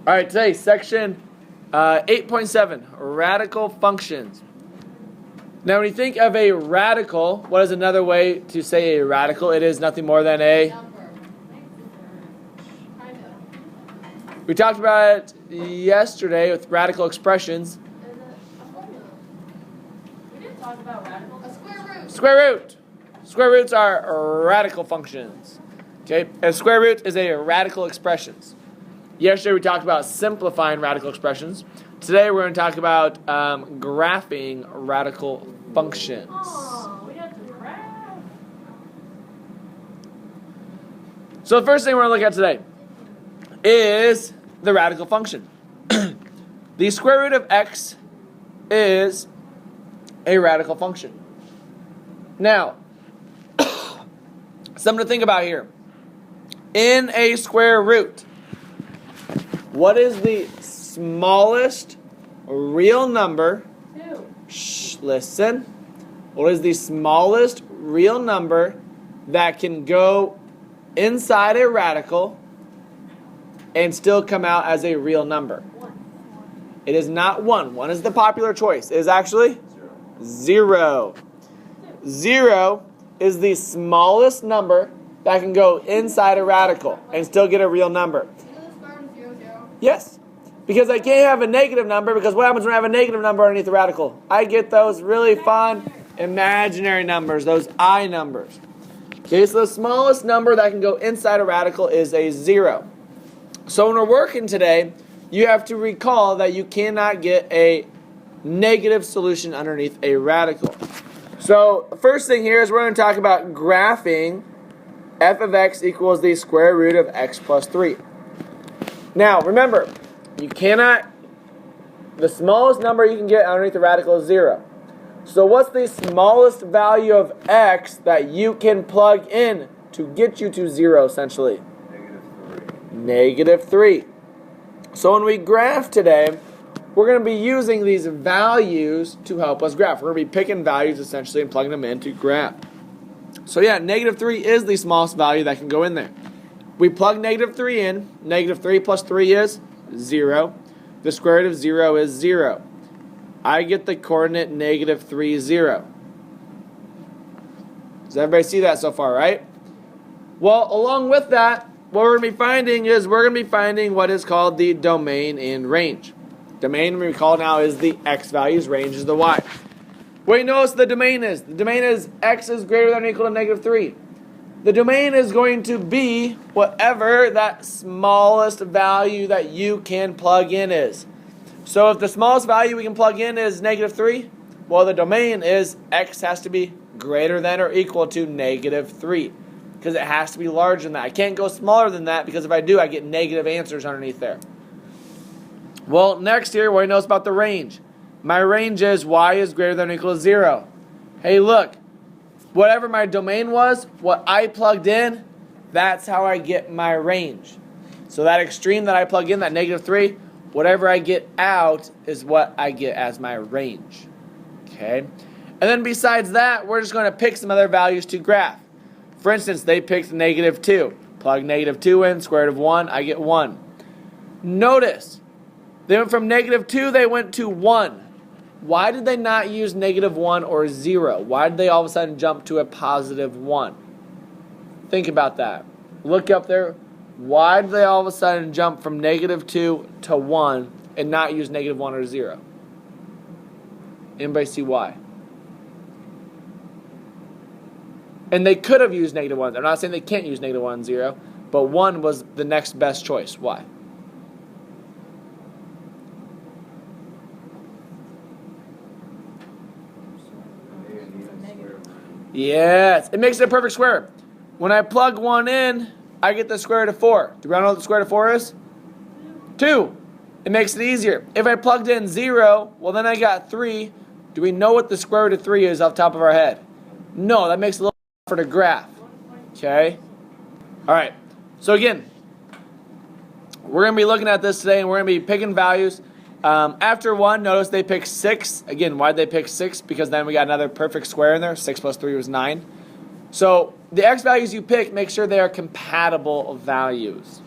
All right, today, section 8.7, radical functions. Now, when you think of a radical, what is another way to say a radical? It is nothing more than a Number. We talked about it yesterday with radical expressions. Is it a formula? We didn't talk about radical. A square root. Square root. Square roots are radical functions. Okay, a square root is a radical expressions. Yesterday we talked about simplifying radical expressions. Today we're going to talk about graphing radical functions. Oh, we have to graph. So the first thing we're going to look at today is the radical function. The square root of x is a radical function. Now, something to think about here. In a square root, what is the smallest real number? 2. Listen. What is the smallest real number that can go inside a radical and still come out as a real number? 1. It is not 1. 1 is the popular choice. It is actually 0. 0 is the smallest number that can go inside a radical and still get a real number. Yes, because I can't have a negative number, because what happens when I have a negative number underneath the radical? I get those really fun imaginary numbers, those I numbers. Okay, so the smallest number that can go inside a radical is a 0. So when we're working today, you have to recall that you cannot get a negative solution underneath a radical. So the first thing here is we're going to talk about graphing f of x equals the square root of x plus 3. Now, remember, the smallest number you can get underneath the radical is 0. So what's the smallest value of x that you can plug in to get you to 0, essentially? -3. So when we graph today, we're going to be using these values to help us graph. We're going to be picking values, essentially, and plugging them in to graph. So yeah, -3 is the smallest value that can go in there. We plug -3 in. -3 plus 3 is 0. The square root of 0 is 0. I get the coordinate -3, 0. Does everybody see that so far, right? Well, along with that, what we're going to be finding is we're going to be finding what is called the domain and range. Domain, we recall now, is the x values. Range is the y. What you notice the domain is? The domain is x is greater than or equal to -3. The domain is going to be whatever that smallest value that you can plug in is. So if the smallest value we can plug in is -3, well, the domain is x has to be greater than or equal to -3, because it has to be larger than that. I can't go smaller than that, because if I do, I get negative answers underneath there. Well, next here, what do you notice about the range? My range is y is greater than or equal to 0. Hey, look. Whatever my domain was, what I plugged in, that's how I get my range. So that extreme that I plug in, that -3, whatever I get out is what I get as my range. Okay? And then besides that, we're just going to pick some other values to graph. For instance, they picked -2. Plug -2 in, square root of 1, I get 1. Notice, they went from -2, they went to 1. Why did they not use -1 or 0? Why did they all of a sudden jump to a +1? Think about that. Look up there. Why did they all of a sudden jump from -2 to 1 and not use -1 or 0? Anybody see why? And they could have used -1. I'm not saying they can't use -1 and 0, but 1 was the next best choice. Why? Yes, it makes it a perfect square. When I plug 1 in, I get the square root of 4. Do we all know what the square root of 4 is? 2. It makes it easier. If I plugged in 0, well, then I got 3. Do we know what the square root of 3 is off the top of our head? No, that makes it a little harder to graph. Okay? All right. So again, we're going to be looking at this today, and we're going to be picking values. After 1, notice they picked 6. Again, why did they pick 6? Because then we got another perfect square in there. 6 plus 3 was 9. So the x values you pick, make sure they are compatible values.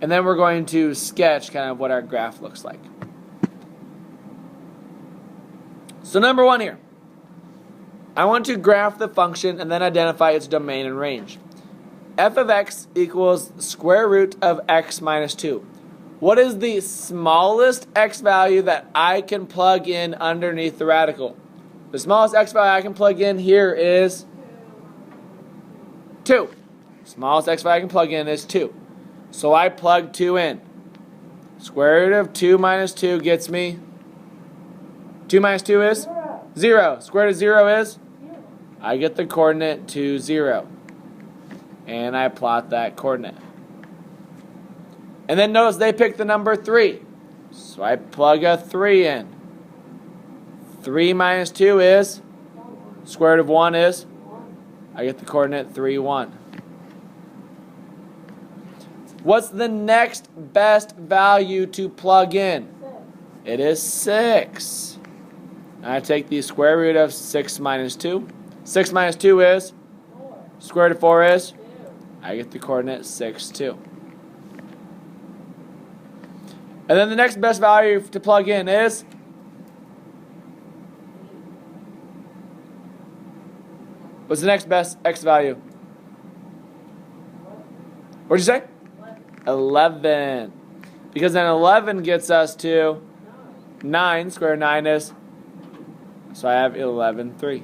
And then we're going to sketch kind of what our graph looks like. So number 1 here. I want to graph the function and then identify its domain and range. F of x equals square root of x minus 2. What is the smallest x value that I can plug in underneath the radical? The smallest x value I can plug in here is 2. Smallest x value I can plug in is 2. So I plug 2 in. Square root of 2 minus 2 gets me 2 minus 2 is 0. Square root of 0 is? I get the coordinate 2, 0. And I plot that coordinate. And then notice they picked the number 3. So I plug a 3 in. 3 minus 2 is? Square root of 1 is? I get the coordinate 3, 1. What's the next best value to plug in? It is 6. I take the square root of 6 minus 2. 6 minus 2 is? Square root of 4 is? I get the coordinate 6, 2. And then the next best value to plug in is? What's the next best x value? What'd you say? 11. Because then 11 gets us to 9. Square root of 9 is? So I have 11, 3.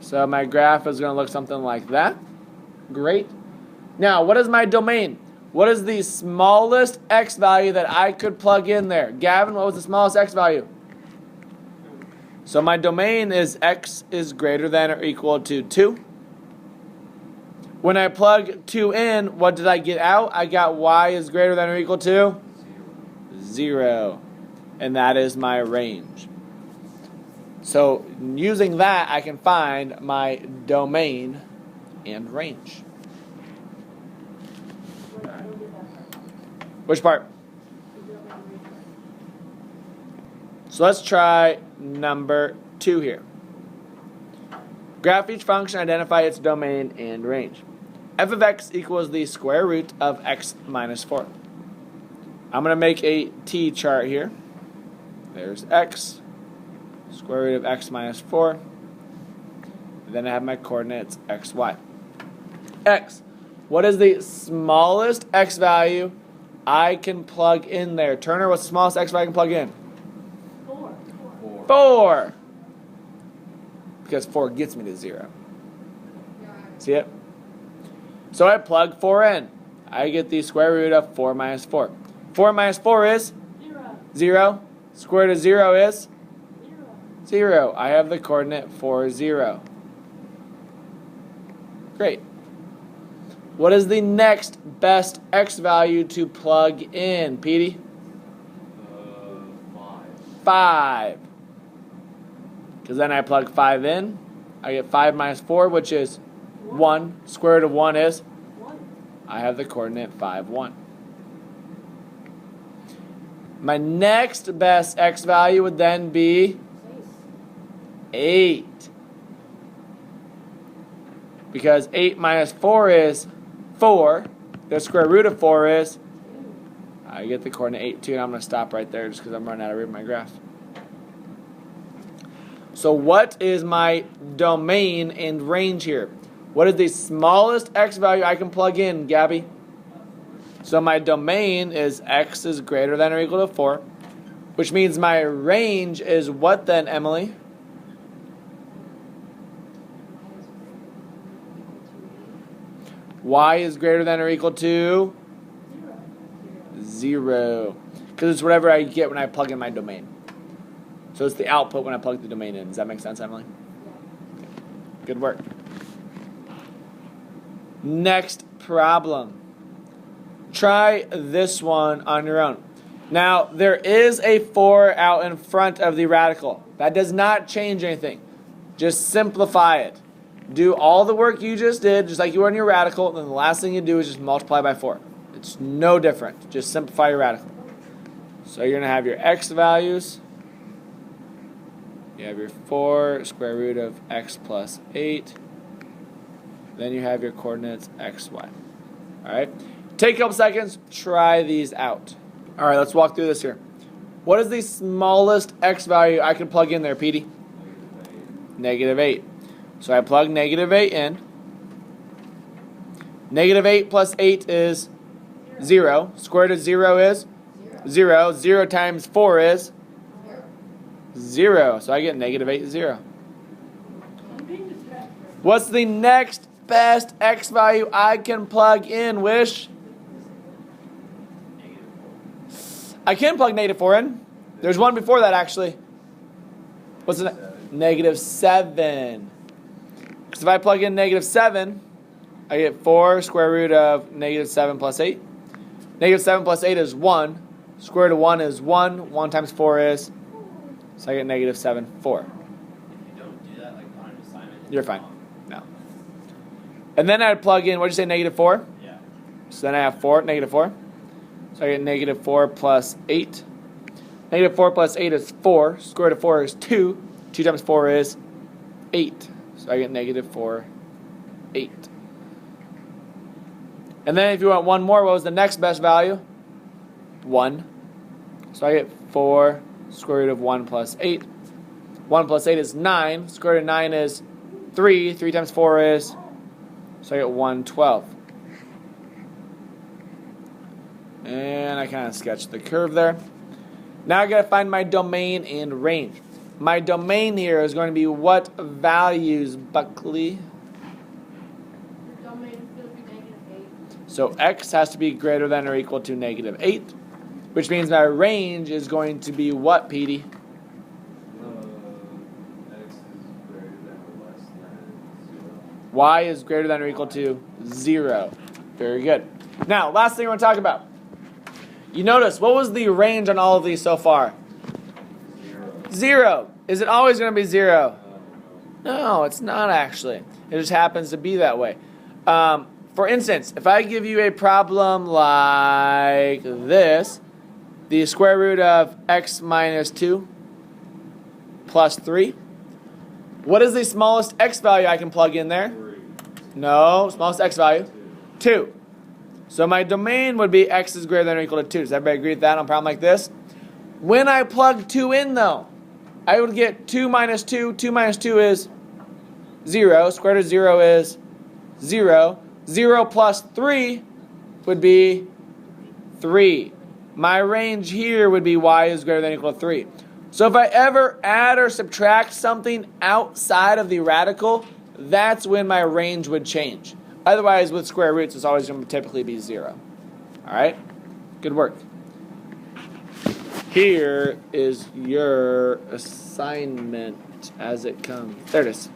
So my graph is going to look something like that. Great. Now, what is my domain? What is the smallest x value that I could plug in there? Gavin, what was the smallest x value? So my domain is x is greater than or equal to 2. When I plug 2 in, what did I get out? I got y is greater than or equal to? 0. And that is my range. So using that, I can find my domain and range. Which part? So let's try number 2 here. Graph each function, identify its domain and range. F of x equals the square root of x minus 4. I'm going to make a t chart here. There's x, square root of x minus 4. And then I have my coordinates x, y. X. What is the smallest x value I can plug in there? Turner, what's the smallest x value I can plug in? 4. Because 4 gets me to 0. See it? So I plug 4 in. I get the square root of 4 minus 4. 4 minus 4 is? 0. Square root of 0 is? 0. I have the coordinate 4, 0. Great. What is the next best x value to plug in, Petey? 5. Because then I plug 5 in. I get 5 minus 4, which is 1. Square root of 1 is? I have the coordinate 5, 1. My next best x value would then be 8. Because 8 minus 4 is 4. The square root of 4 is? I get the coordinate 8, 2, and I'm going to stop right there just because I'm running out of room in my graph. So what is my domain and range here? What is the smallest x value I can plug in, Gabby? So my domain is x is greater than or equal to 4, which means my range is what then, Emily? Y is greater than or equal to? 0. Because it's whatever I get when I plug in my domain. So it's the output when I plug the domain in. Does that make sense, Emily? Okay. Good work. Next problem. Try this one on your own. Now, there is a 4 out in front of the radical. That does not change anything. Just simplify it. Do all the work you just did, just like you were in your radical, and then the last thing you do is just multiply by 4. It's no different. Just simplify your radical. So you're going to have your x values. You have your 4 square root of x plus 8. Then you have your coordinates x, y. All right. Take a couple seconds. Try these out. All right, let's walk through this here. What is the smallest x value I can plug in there, Petey? -8. So I plug -8 in. -8 plus 8 is 0. Square root of 0 is 0. 0 times 4 is 0. So I get -8, 0. What's the next best x value I can plug in, Wish? I can plug -4 in. There's one before that, actually. What's the -7? Because if I plug in -7, I get 4 square root of -7 plus 8. -7 plus 8 is 1. Square root of 1 is 1. 1 times 4 is, so I get -7, 4. If you don't do that, like on an assignment, You're fine. No. And then I'd plug in, what did you say, -4? Yeah. So then I have -4. So I get -4 plus 8. -4 plus 8 is 4. Square root of 4 is 2. 2 times 4 is 8. So I get -4, 8. And then if you want one more, what was the next best value? 1. So I get 4 square root of 1 plus 8. 1 plus 8 is 9. Square root of 9 is 3. 3 times 4 is, so I get 112. And I kind of sketched the curve there. Now I got to find my domain and range. My domain here is going to be what values, Buckley? Your domain is going to be -8. So x has to be greater than or equal to -8, which means my range is going to be what, Petey? X is greater than or less than 0. Y is greater than or equal to 0. Very good. Now, last thing we're going to talk about. You notice, what was the range on all of these so far? 0. Is it always going to be 0? No, it's not actually. It just happens to be that way. For instance, if I give you a problem like this, the square root of x minus 2 plus 3, what is the smallest x value I can plug in there? 3. No, smallest x value? 2. So my domain would be x is greater than or equal to 2. Does everybody agree with that on a problem like this? When I plug 2 in, though, I would get 2 minus 2. 2 minus 2 is 0. Square root of 0 is 0. 0 plus 3 would be 3. My range here would be y is greater than or equal to 3. So if I ever add or subtract something outside of the radical, that's when my range would change. Otherwise, with square roots, it's always going to typically be 0. All right? Good work. Here is your assignment as it comes. There it is.